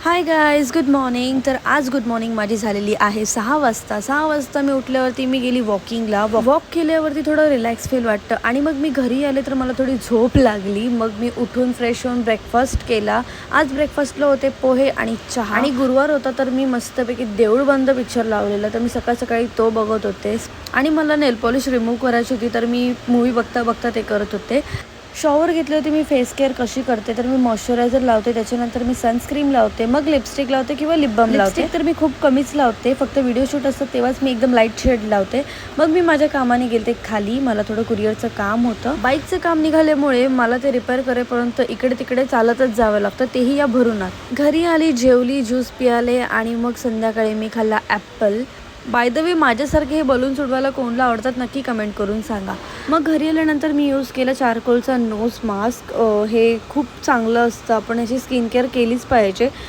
Hi guys, good morning. तर आज good morning माझी झालेली आहे 6 वाजता मी उठल्यावरती मी गेली वॉकिंगला. वॉक केल्यावरती थोडं रिलॅक्स फील वाटतं आणि मग मी घरी आले तर मला थोडी झोप लागली. मग मी उठून फ्रेश होऊन ब्रेकफास्ट केला. आज ब्रेकफास्टला होते पोहे आणि चहा. आणि गुरुवार होता तर मी मस्तपैकी देऊळ बंद पिक्चर लावलेला, तर मी सकाळी तो बघत होते. आणि मला नेल पॉलिश रिमूव्ह करायची होती, तर मी मूवी बघता बघता ते करत होते. शॉवर घेतले होते. मी फेस केअर कशी करते तर मी मॉइश्चरायझर लावते, त्याच्यानंतर मी सनस्क्रीम लावते, मग लिपस्टिक लावते किंवा लिप बाम लावते. तर मी खूप कमीच लावते, फक्त व्हिडिओ शूट असतात तेव्हाच मी एकदम लाईट शेड लावते. मग मी माझ्या कामाने गेलते खाली. मला थोडं कुरिअरचं काम होतं. बाईकचं काम निघाल्यामुळे मला ते रिपेअर करेपर्यंत इकडे तिकडे चालतच जावं लागतं, तेही या भरूनात. घरी आली, जेवली, ज्यूस पियाले आणि मग संध्याकाळी मी खाल्ला ॲपल. बाय द वे, माझ्यासारखे हे बलून उडवायला कोणाला आवडतात नक्की कमेंट करून सांगा. मग घरी आल्यानंतर मी यूज केलं चारकोलचा नोज मास्क. हे खूप चांगलं असतं, आपण याची स्किन केअर केलीच पाहिजे.